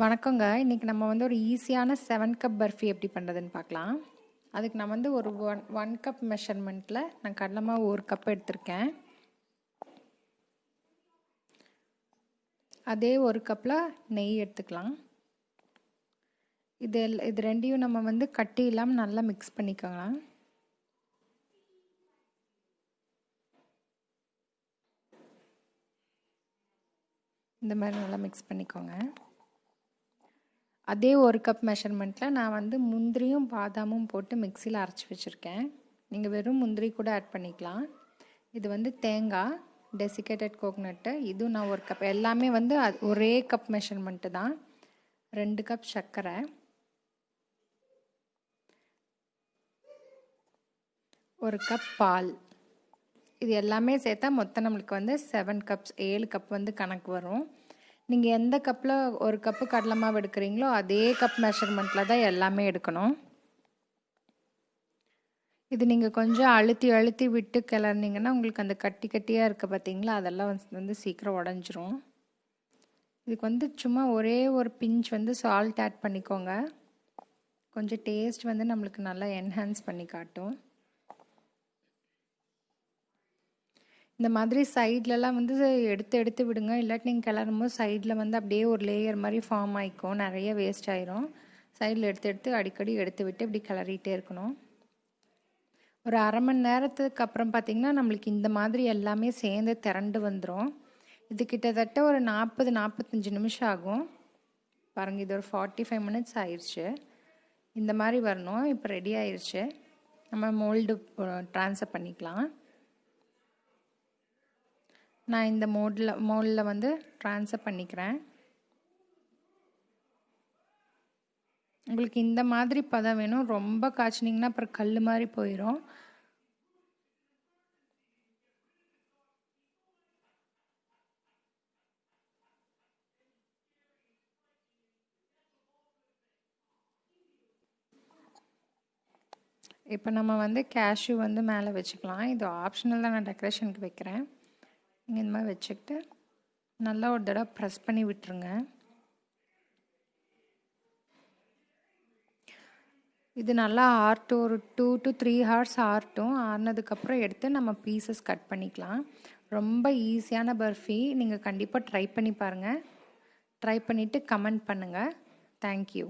வணக்கங்க. இன்றைக்கி நம்ம வந்து ஒரு ஈஸியான 7 கப் பர்ஃபி எப்படி பண்ணுறதுன்னு பார்க்கலாம். அதுக்கு நான் வந்து ஒரு ஒன் கப் மெஷர்மெண்ட்டில் நான் கடலை மாவு 1 கப் எடுத்திருக்கேன். அதே 1 கப்பில் நெய் எடுத்துக்கலாம். இது ரெண்டையும் நம்ம வந்து கட்டி இல்லாமல் நல்லா மிக்ஸ் பண்ணிக்கலாம். இந்த மாதிரி நல்லா மிக்ஸ் பண்ணிக்கோங்க. அதே 1 கப் மெஷர்மெண்ட்டில் நான் வந்து முந்திரியும் பாதாமும் போட்டு மிக்சியில் அரைச்சி வச்சுருக்கேன். நீங்கள் வெறும் முந்திரி கூட ஆட் பண்ணிக்கலாம். இது வந்து தேங்காய், டெசிகேட்டட் கோகோனட்டு, இதுவும் நான் 1 கப், எல்லாமே வந்து ஒரே கப் மெஷர்மெண்ட்டு தான். 2 கப் சர்க்கரை, 1 கப் பால், இது எல்லாமே சேர்த்தா மொத்தம் நம்மளுக்கு வந்து 7 கப் வந்து கணக்கு வரும். நீங்கள் எந்த கப்பில் 1 கப்பு கடலை மாவு எடுக்கிறீங்களோ அதே கப் மெஷர்மெண்ட்டில் தான் எல்லாமே எடுக்கணும். இது நீங்கள் கொஞ்சம் அழுத்தி விட்டு கிளறினீங்கன்னா உங்களுக்கு அந்த கட்டியாக இருக்க பார்த்தீங்களா, அதெல்லாம் வந்து சீக்கிரம் உடஞ்சிரும். இதுக்கு வந்து சும்மா ஒரே ஒரு பிஞ்ச் வந்து சால்ட் ஆட் பண்ணிக்கோங்க. கொஞ்சம் டேஸ்ட் வந்து நம்மளுக்கு நல்லா என்ஹான்ஸ் பண்ணி காட்டும். இந்த மாதிரி சைட்லலாம் வந்து எடுத்து விடுங்க. இல்லாட்டி நீங்கள் கிளறும் போது சைடில் வந்து அப்படியே ஒரு லேயர் மாதிரி ஃபார்ம் ஆகிக்கும், நிறைய வேஸ்ட் ஆயிரும். சைடில் எடுத்து அடிக்கடி எடுத்து விட்டு இப்படி கிளறிட்டே இருக்கணும். ஒரு அரை மணி நேரத்துக்கு அப்புறம் பார்த்திங்கன்னா நம்மளுக்கு இந்த மாதிரி எல்லாமே சேர்ந்து திரண்டு வந்துடும். இது கிட்டத்தட்ட ஒரு 40-45 நிமிஷம் ஆகும். பாருங்கள், இது ஒரு 45 மினிட்ஸ் ஆயிடுச்சு. இந்த மாதிரி வரணும். இப்போ ரெடி ஆயிடுச்சு. நம்ம மோல்டு ட்ரான்ஸ்ஃபர் பண்ணிக்கலாம். நான் இந்த மோல்டில் வந்து ட்ரான்ஸ்ஃபர் பண்ணிக்கிறேன். உங்களுக்கு இந்த மாதிரி பதம் வேணும். ரொம்ப காய்ச்சினிங்கன்னா அப்புறம் கல் மாதிரி போயிடும். இப்போ நம்ம வந்து cashew வந்து மேலே வச்சுக்கலாம். இது ஆப்ஷனல் தான், நான் டெக்கரேஷனுக்கு வைக்கிறேன். நீங்கள் இந்த மாதிரி வச்சுக்கிட்டு நல்லா ஒரு தடவை ப்ரெஸ் பண்ணி விட்டுருங்க. இது நல்லா ஆறட்டும், ஒரு 2 to 3 ஹவர்ஸ் ஆறட்டும். ஆறினதுக்கப்புறம் எடுத்து நம்ம பீசஸ் கட் பண்ணிக்கலாம். ரொம்ப ஈஸியான பர்ஃபி, நீங்கள் கண்டிப்பாக ட்ரை பண்ணி பாருங்கள். ட்ரை பண்ணிவிட்டு கமெண்ட் பண்ணுங்கள். தேங்க்யூ.